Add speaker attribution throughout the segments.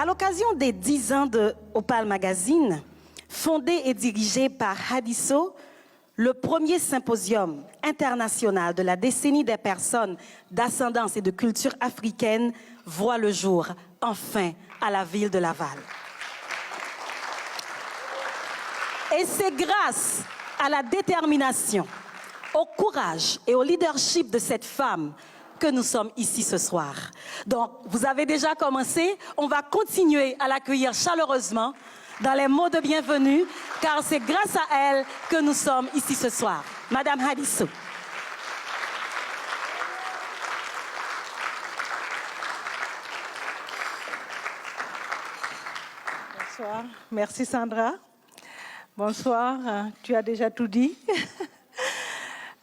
Speaker 1: À l'occasion des 10 ans de Opal Magazine, fondé et dirigé par Hadisso, le premier symposium international de la décennie des personnes d'ascendance et de culture africaine voit le jour, enfin, à la ville de Laval. Et c'est grâce à la détermination, au courage et au leadership de cette femme que nous sommes ici ce soir. Donc, vous avez déjà commencé, on va continuer à l'accueillir chaleureusement dans les mots de bienvenue, car c'est grâce à elle que nous sommes ici ce soir. Madame Hadisso.
Speaker 2: Bonsoir. Merci Sandra. Bonsoir, tu as déjà tout dit.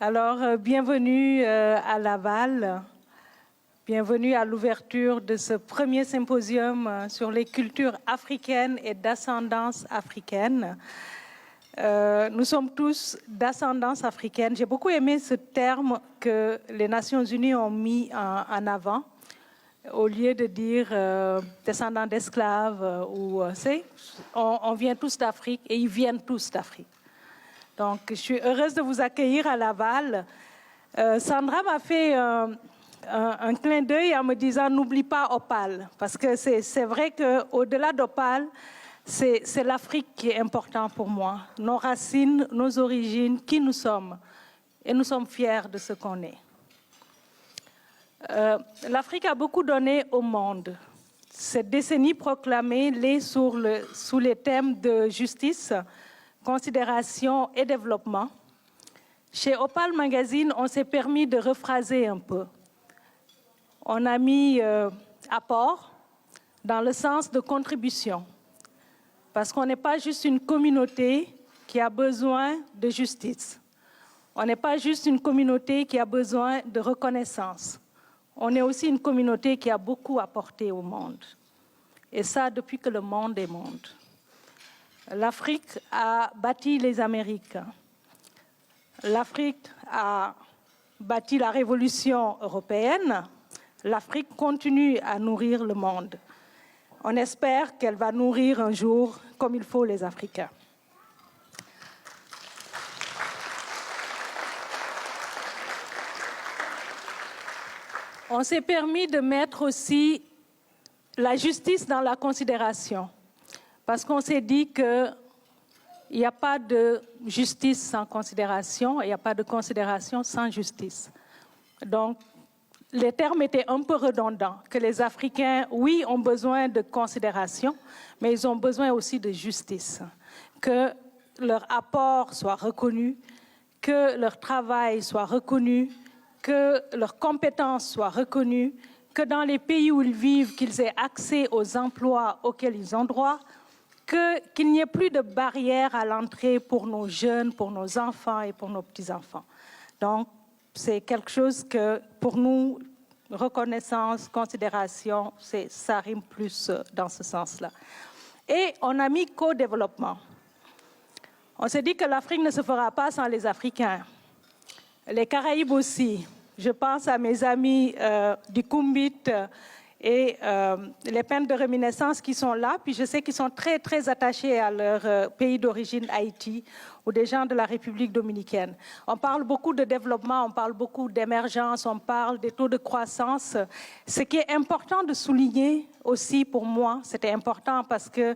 Speaker 2: Alors, bienvenue à Laval. Bienvenue à l'ouverture de ce premier symposium sur les cultures africaines et d'ascendance africaine. Nous sommes tous d'ascendance africaine. J'ai beaucoup aimé ce terme que les Nations Unies ont mis en avant. Au lieu de dire descendants d'esclaves, on vient tous d'Afrique et ils viennent tous d'Afrique. Donc, je suis heureuse de vous accueillir à Laval. Sandra m'a fait un clin d'œil en me disant « n'oublie pas Opal », parce que c'est vrai qu'au-delà d'Opal, c'est l'Afrique qui est important pour moi. Nos racines, nos origines, qui nous sommes. Et nous sommes fiers de ce qu'on est. L'Afrique a beaucoup donné au monde. Cette décennie proclamée l'est sous les thèmes de justice, considération et développement. Chez Opal Magazine, on s'est permis de rephraser un peu. On a mis apport dans le sens de contribution. Parce qu'on n'est pas juste une communauté qui a besoin de justice. On n'est pas juste une communauté qui a besoin de reconnaissance. On est aussi une communauté qui a beaucoup apporté au monde. Et ça, depuis que le monde est monde. L'Afrique a bâti les Amériques. L'Afrique a bâti la révolution européenne. L'Afrique continue à nourrir le monde. On espère qu'elle va nourrir un jour comme il faut les Africains. On s'est permis de mettre aussi la justice dans la considération, parce qu'on s'est dit qu'il n'y a pas de justice sans considération, et il n'y a pas de considération sans justice. Donc, les termes étaient un peu redondants, que les Africains, oui, ont besoin de considération, mais ils ont besoin aussi de justice, que leur apport soit reconnu, que leur travail soit reconnu, que leurs compétences soient reconnues, que dans les pays où ils vivent, qu'ils aient accès aux emplois auxquels ils ont droit, qu'il n'y ait plus de barrières à l'entrée pour nos jeunes, pour nos enfants et pour nos petits-enfants. Donc, c'est quelque chose que, pour nous, reconnaissance, considération, ça rime plus dans ce sens-là. Et on a mis co-développement. On s'est dit que l'Afrique ne se fera pas sans les Africains. Les Caraïbes aussi. Je pense à mes amis du Kumbit et les peintres de réminiscence qui sont là. Puis je sais qu'ils sont très, très attachés à leur pays d'origine, Haïti, ou des gens de la République dominicaine. On parle beaucoup de développement, on parle beaucoup d'émergence, on parle des taux de croissance. Ce qui est important de souligner aussi pour moi, c'était important parce que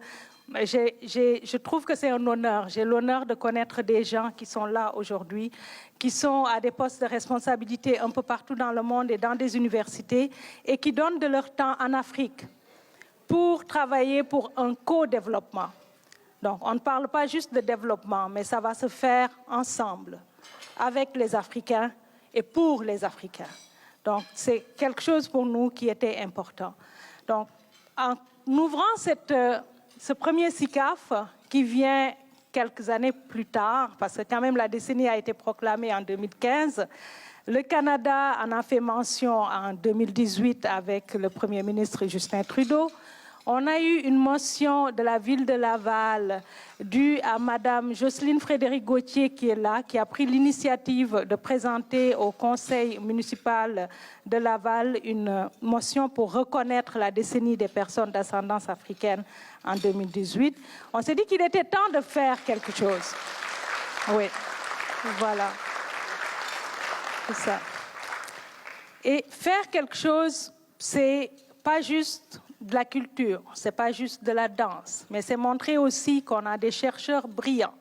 Speaker 2: je trouve que c'est un honneur. J'ai l'honneur de connaître des gens qui sont là aujourd'hui, qui sont à des postes de responsabilité un peu partout dans le monde et dans des universités et qui donnent de leur temps en Afrique pour travailler pour un co-développement. Donc, on ne parle pas juste de développement, mais ça va se faire ensemble, avec les Africains et pour les Africains. Donc, c'est quelque chose pour nous qui était important. Donc, en ouvrant ce premier SICAF qui vient quelques années plus tard, parce que quand même la décennie a été proclamée en 2015, le Canada en a fait mention en 2018 avec le Premier ministre Justin Trudeau. On a eu une motion de la ville de Laval due à Madame Jocelyne Frédéric Gauthier qui est là, qui a pris l'initiative de présenter au conseil municipal de Laval une motion pour reconnaître la décennie des personnes d'ascendance africaine en 2018. On s'est dit qu'il était temps de faire quelque chose. Oui, voilà. C'est ça. Et faire quelque chose, c'est pas juste de la culture, c'est pas juste de la danse, mais c'est montrer aussi qu'on a des chercheurs brillants,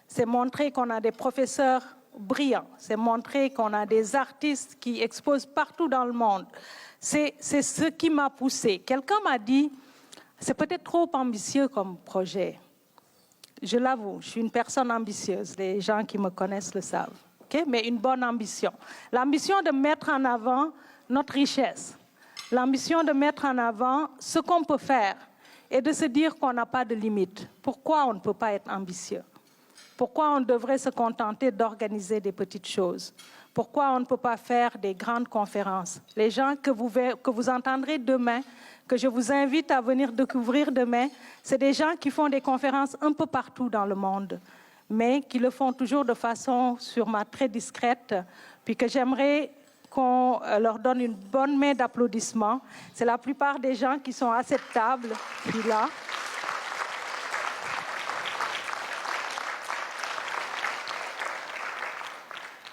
Speaker 2: c'est montrer qu'on a des professeurs brillants, c'est montrer qu'on a des artistes qui exposent partout dans le monde. C'est ce qui m'a poussé. Quelqu'un m'a dit, c'est peut-être trop ambitieux comme projet. Je l'avoue, je suis une personne ambitieuse, les gens qui me connaissent le savent, okay? Mais une bonne ambition. L'ambition de mettre en avant notre richesse. L'ambition de mettre en avant ce qu'on peut faire et de se dire qu'on n'a pas de limite. Pourquoi on ne peut pas être ambitieux? Pourquoi on devrait se contenter d'organiser des petites choses? Pourquoi on ne peut pas faire des grandes conférences? Les gens que vous entendrez demain, que je vous invite à venir découvrir demain, c'est des gens qui font des conférences un peu partout dans le monde, mais qui le font toujours de façon sûrement très discrète, puis que j'aimerais qu'on leur donne une bonne main d'applaudissements. C'est la plupart des gens qui sont à cette table, puis là.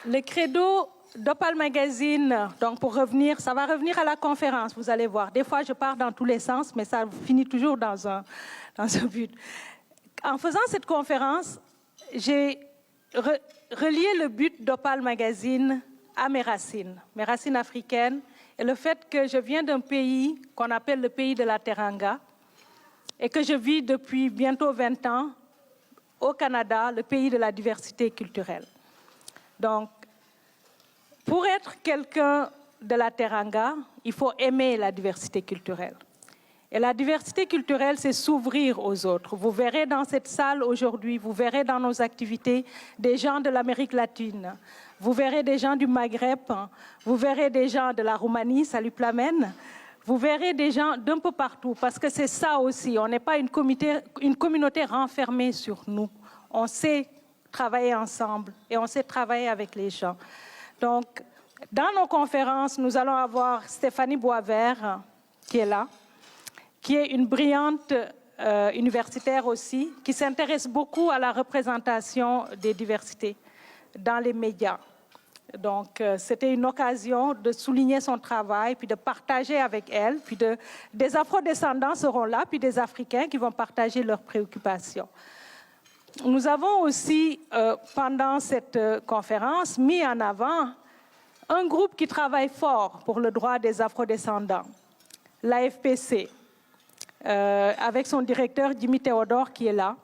Speaker 2: Le credo d'Opal Magazine, donc pour revenir, ça va revenir à la conférence, vous allez voir. Des fois, je pars dans tous les sens, mais ça finit toujours dans un but. En faisant cette conférence, j'ai relié le but d'Opal Magazine à mes racines africaines, et le fait que je viens d'un pays qu'on appelle le pays de la Teranga, et que je vis depuis bientôt 20 ans au Canada, le pays de la diversité culturelle. Donc, pour être quelqu'un de la Teranga, il faut aimer la diversité culturelle. Et la diversité culturelle, c'est s'ouvrir aux autres. Vous verrez dans cette salle aujourd'hui, vous verrez dans nos activités des gens de l'Amérique latine, vous verrez des gens du Maghreb, vous verrez des gens de la Roumanie, salut Plamène, vous verrez des gens d'un peu partout, parce que c'est ça aussi, on n'est pas une communauté renfermée sur nous. On sait travailler ensemble et on sait travailler avec les gens. Donc, dans nos conférences, nous allons avoir Stéphanie Boisvert, qui est là, qui est une brillante universitaire aussi, qui s'intéresse beaucoup à la représentation des diversités dans les médias. Donc, c'était une occasion de souligner son travail, puis de partager avec elle, puis des Afro-descendants seront là, puis des Africains qui vont partager leurs préoccupations. Nous avons aussi, pendant cette conférence, mis en avant un groupe qui travaille fort pour le droit des Afro-descendants, l'AFPC, avec son directeur Jimmy Théodore qui est là.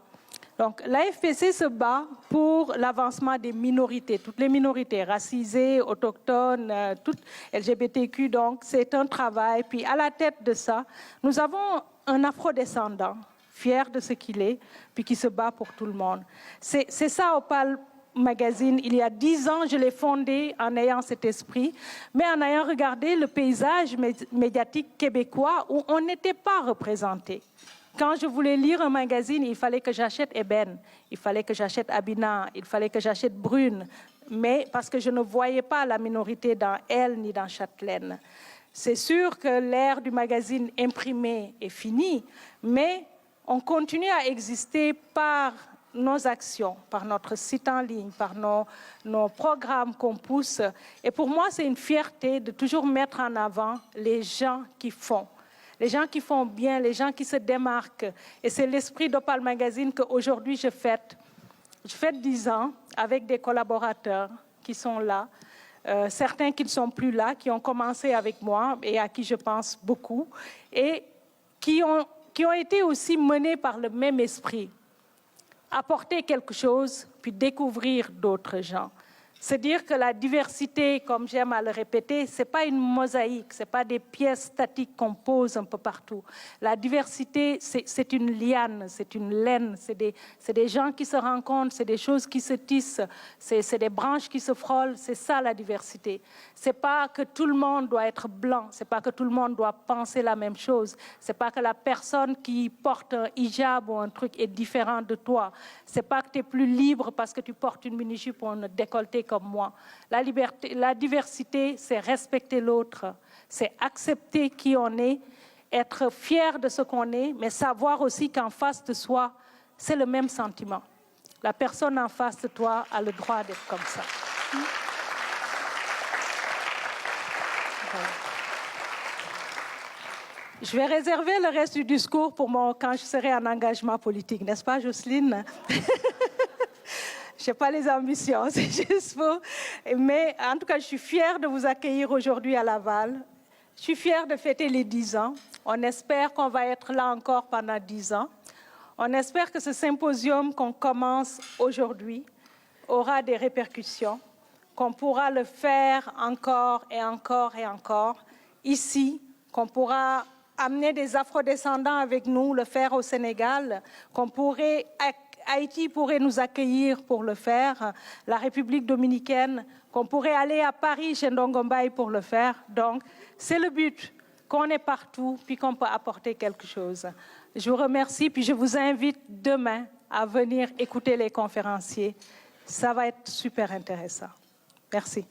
Speaker 2: Donc, l'AFPC se bat pour l'avancement des minorités, toutes les minorités, racisées, autochtones, toutes LGBTQ. Donc, c'est un travail. Puis, à la tête de ça, nous avons un afrodescendant, fier de ce qu'il est, puis qui se bat pour tout le monde. C'est ça, Opal Magazine. Il y a 10 ans, je l'ai fondé en ayant cet esprit, mais en ayant regardé le paysage médiatique québécois où on n'était pas représenté. Quand je voulais lire un magazine, il fallait que j'achète Eben, il fallait que j'achète Abina, il fallait que j'achète Brune, mais parce que je ne voyais pas la minorité dans Elle ni dans Châtelaine. C'est sûr que l'ère du magazine imprimé est finie, mais on continue à exister par nos actions, par notre site en ligne, par nos programmes qu'on pousse. Et pour moi, c'est une fierté de toujours mettre en avant les gens qui font. Les gens qui font bien, les gens qui se démarquent. Et c'est l'esprit d'Opal Magazine qu'aujourd'hui je fête. Je fête 10 ans avec des collaborateurs qui sont là, certains qui ne sont plus là, qui ont commencé avec moi et à qui je pense beaucoup, et qui ont été aussi menés par le même esprit. Apporter quelque chose, puis découvrir d'autres gens. C'est dire que la diversité, comme j'aime à le répéter, ce n'est pas une mosaïque, ce n'est pas des pièces statiques qu'on pose un peu partout. La diversité, c'est une liane, c'est une laine, c'est des gens qui se rencontrent, c'est des choses qui se tissent, c'est des branches qui se frôlent, c'est ça la diversité. Ce n'est pas que tout le monde doit être blanc, ce n'est pas que tout le monde doit penser la même chose, ce n'est pas que la personne qui porte un hijab ou un truc est différente de toi, ce n'est pas que tu es plus libre parce que tu portes une mini-jupe ou un décolleté comme moi. La diversité, c'est respecter l'autre, c'est accepter qui on est, être fier de ce qu'on est, mais savoir aussi qu'en face de soi, c'est le même sentiment. La personne en face de toi a le droit d'être comme ça. Voilà. Je vais réserver le reste du discours pour quand je serai en engagement politique, n'est-ce pas, Jocelyne? Je n'ai pas les ambitions, c'est juste pour... Mais en tout cas, je suis fière de vous accueillir aujourd'hui à Laval. Je suis fière de fêter les 10 ans. On espère qu'on va être là encore pendant 10 ans. On espère que ce symposium qu'on commence aujourd'hui aura des répercussions, qu'on pourra le faire encore et encore et encore ici, qu'on pourra amener des afrodescendants avec nous, le faire au Sénégal, qu'on pourrait... Haïti pourrait nous accueillir pour le faire, la République dominicaine, qu'on pourrait aller à Paris chez Ndongombaye pour le faire. Donc, c'est le but, qu'on est partout, puis qu'on peut apporter quelque chose. Je vous remercie, puis je vous invite demain à venir écouter les conférenciers. Ça va être super intéressant. Merci.